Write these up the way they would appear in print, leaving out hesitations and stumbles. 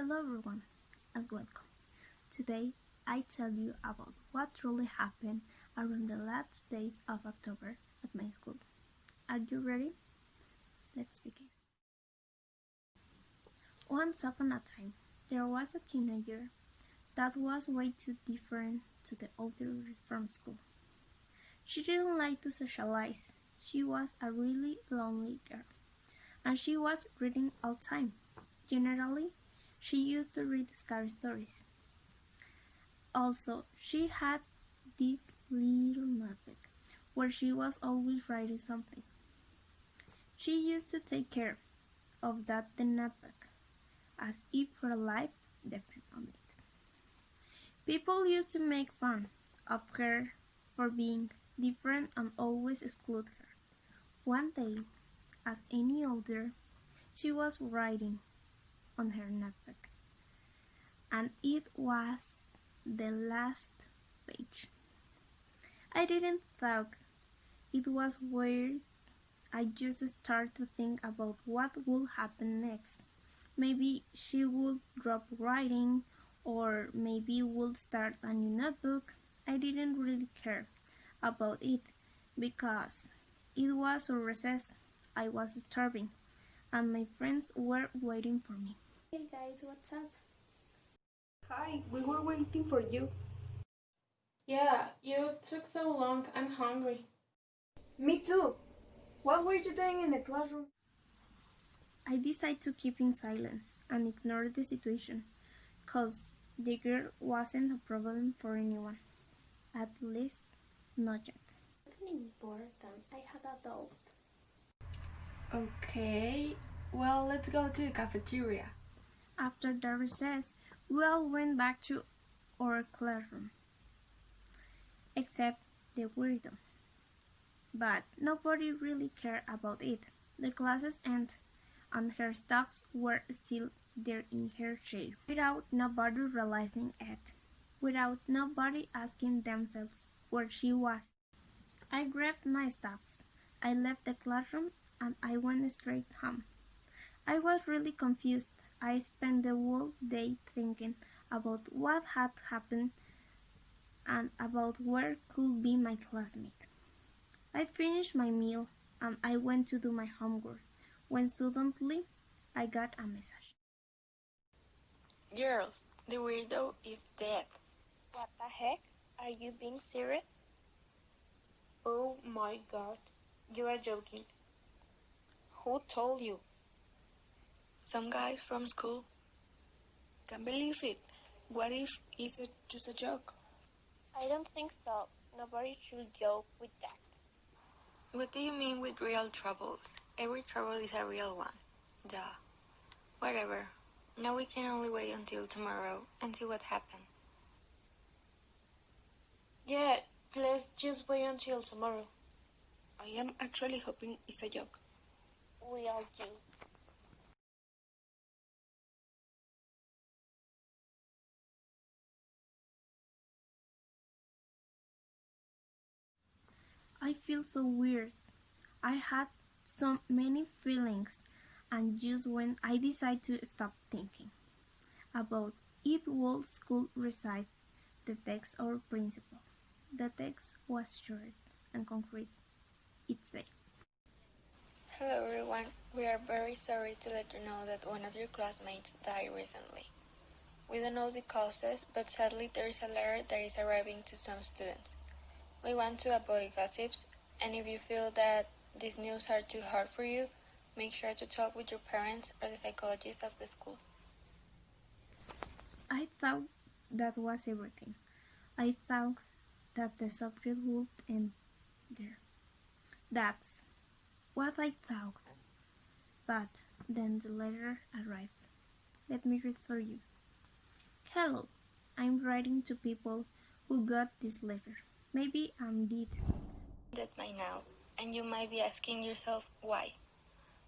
Hello everyone and welcome. Today I tell you about what truly happened around the last days of October at my school. Are you ready? Let's begin. Once upon a time, there was a teenager that was way too different to the others from school. She didn't like to socialize. She was a really lonely girl, and she was reading all the time. Generally, she used to read scary stories. Also, she had this little notebook where she was always writing something. She used to take care of the notebook as if her life depended on it. People used to make fun of her for being different and always exclude her. One day, as any older, she was writing on her notebook, and it was the last page. I didn't think it was weird. I just started to think about what would happen next. Maybe she would drop writing, or maybe would start a new notebook. I didn't really care about it because it was a recess. I was starving, and my friends were waiting for me. Hey guys, what's up? Hi, we were waiting for you. Yeah, you took so long. I'm hungry. Me too. What were you doing in the classroom? I decided to keep in silence and ignore the situation, cause the girl wasn't a problem for anyone. At least, not yet. Nothing important. I had a doubt. Okay, well, let's go to the cafeteria. After the recess, we all went back to our classroom, except the weirdo. But nobody really cared about it. The classes ended, and her stuffs were still there in her chair, without nobody realizing it, without nobody asking themselves where she was. I grabbed my stuffs, I left the classroom, and I went straight home. I was really confused. I spent the whole day thinking about what had happened and about where could be my classmate. I finished my meal and I went to do my homework when suddenly I got a message. Girls, the weirdo is dead. What the heck? Are you being serious? Oh my god, you are joking. Who told you? Some guys from school. Can't believe it. What if it's just a joke? I don't think so. Nobody should joke with that. What do you mean with real troubles? Every trouble is a real one. Duh. Whatever. Now we can only wait until tomorrow and see what happens. Yeah, let's just wait until tomorrow. I am actually hoping it's a joke. We all do. I feel so weird. I had so many feelings, and just when I decided to stop thinking about it, will school recite the text or principle. The text was short and concrete. It said, Hello everyone. We are very sorry to let you know that one of your classmates died recently. We don't know the causes, but sadly there is a letter that is arriving to some students. We want to avoid gossips, and if you feel that these news are too hard for you, make sure to talk with your parents or the psychologist of the school. I thought that was everything. I thought that the subject would end there. That's what I thought. But then the letter arrived. Let me read for you. Hello, I'm writing to people who got this letter. Maybe I'm dead. That by now, and you might be asking yourself why.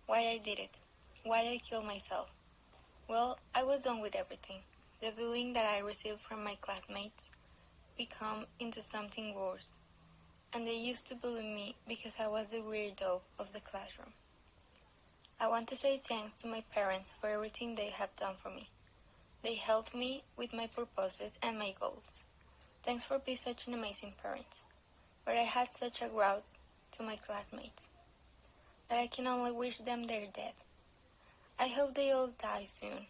Why I did it. Why I killed myself. Well, I was done with everything. The bullying that I received from my classmates became into something worse. And they used to bully me because I was the weirdo of the classroom. I want to say thanks to my parents for everything they have done for me. They helped me with my purposes and my goals. Thanks for being such an amazing parent. But I had such a growth to my classmates that I can only wish them they're dead. I hope they all die soon.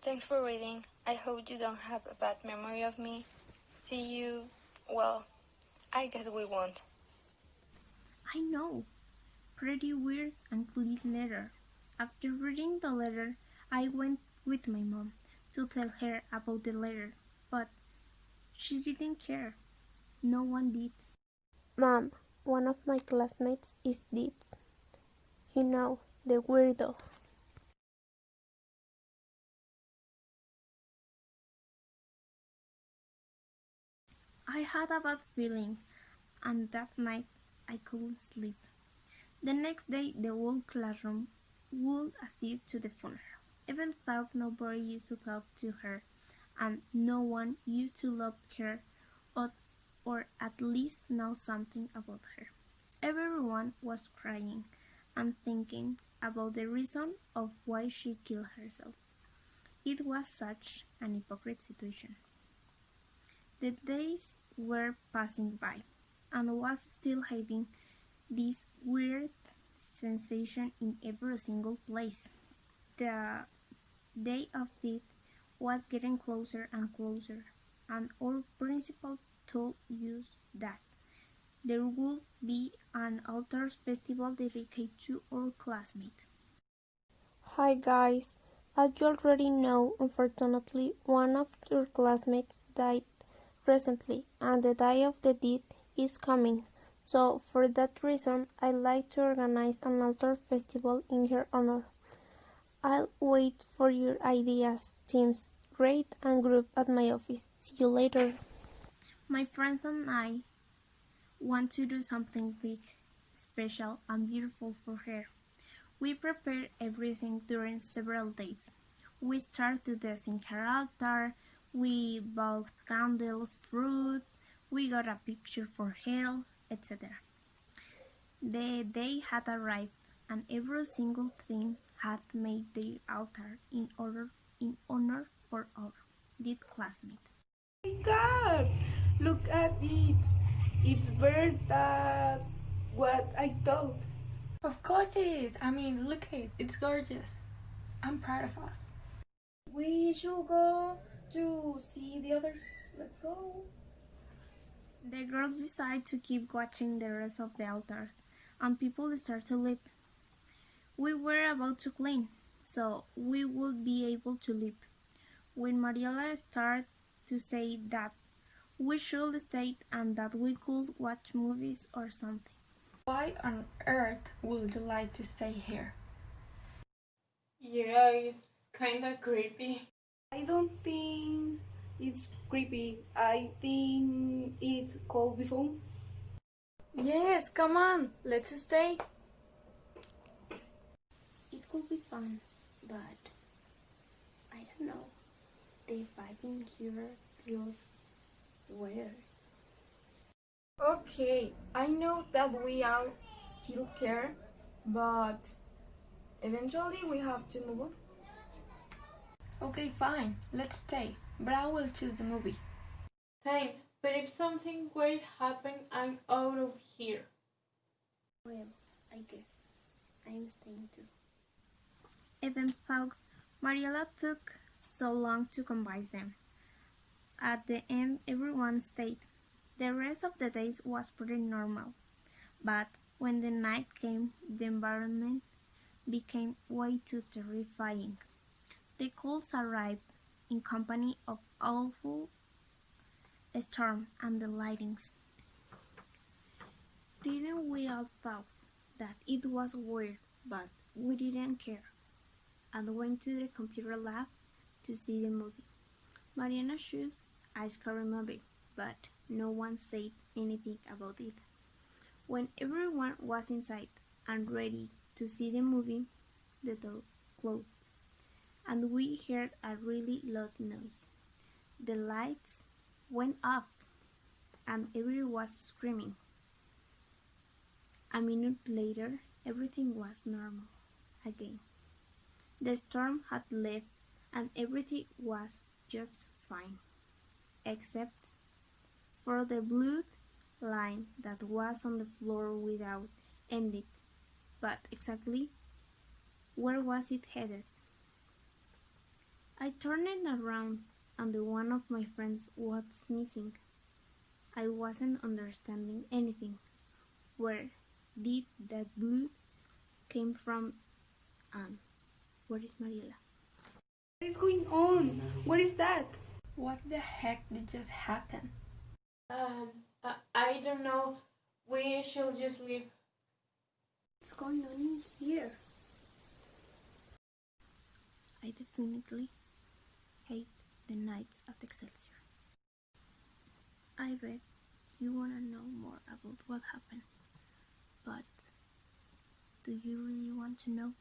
Thanks for reading. I hope you don't have a bad memory of me. See you. Well, I guess we won't. I know. Pretty weird and clear letter. After reading the letter, I went with my mom to tell her about the letter, but she didn't care. No one did. Mom, one of my classmates is dead. You know, the weirdo. I had a bad feeling, and that night I couldn't sleep. The next day, the whole classroom would assist to the funeral, even though nobody used to talk to her, and no one used to love her or at least know something about her. Everyone was crying and thinking about the reason of why she killed herself. It was such an hypocrite situation. The days were passing by, and was still having this weird sensation in every single place. The day of death was getting closer and closer, and our principal told us that there would be an altars festival dedicated to our classmate. Hi guys, as you already know, unfortunately, one of your classmates died recently, and the day of the deed is coming. So, for that reason, I'd like to organize an altar festival in her honor. I'll wait for your ideas, teams, rate and group at my office. See you later. My friends and I want to do something big, special, and beautiful for her. We prepared everything during several days. We started to design her altar, we bought candles, fruit, we got a picture for her, etc. The day had arrived, and every single thing had made the altar in honor for our dead classmate. Oh my God! Look at it. It's better than what I thought. Of course it is. I mean, look at it. It's gorgeous. I'm proud of us. We should go to see the others. Let's go. The girls decide to keep watching the rest of the altars, and people start to leave. We were about to clean, so we would be able to leave, when Mariela started to say that we should stay and that we could watch movies or something. Why on earth would you like to stay here? Yeah, it's kinda creepy. I don't think it's creepy. I think it's cold before. Yes, come on. Let's stay. It could be fun, but I don't know. The vibe in here feels weird. Okay, I know that we all still care, but eventually we have to move on. Okay, fine. Let's stay. But I will choose the movie. Fine, but if something weird happens, I'm out of here. Well, I guess I'm staying too. Even though Mariela took so long to convince them. At the end, everyone stayed. The rest of the days was pretty normal, but when the night came, the environment became way too terrifying. The colds arrived in company of awful storm and the lightnings. Didn't we all thought that it was weird, but we didn't care, and went to the computer lab to see the movie. Mariana chose a scary movie, but no one said anything about it. When everyone was inside and ready to see the movie, the door closed, and we heard a really loud noise. The lights went off, and everyone was screaming. A minute later, everything was normal again. The storm had left, and everything was just fine, except for the blood line that was on the floor without ending. But exactly where was it headed? I turned it around, and the one of my friends was missing. I wasn't understanding anything. Where did that blood came from, and where is Mariela? What is going on? What is that? What the heck did just happen? I don't know. We should just leave. What's going on in here? I definitely hate the Nights at Excelsior. I bet you wanna know more about what happened, but do you really want to know?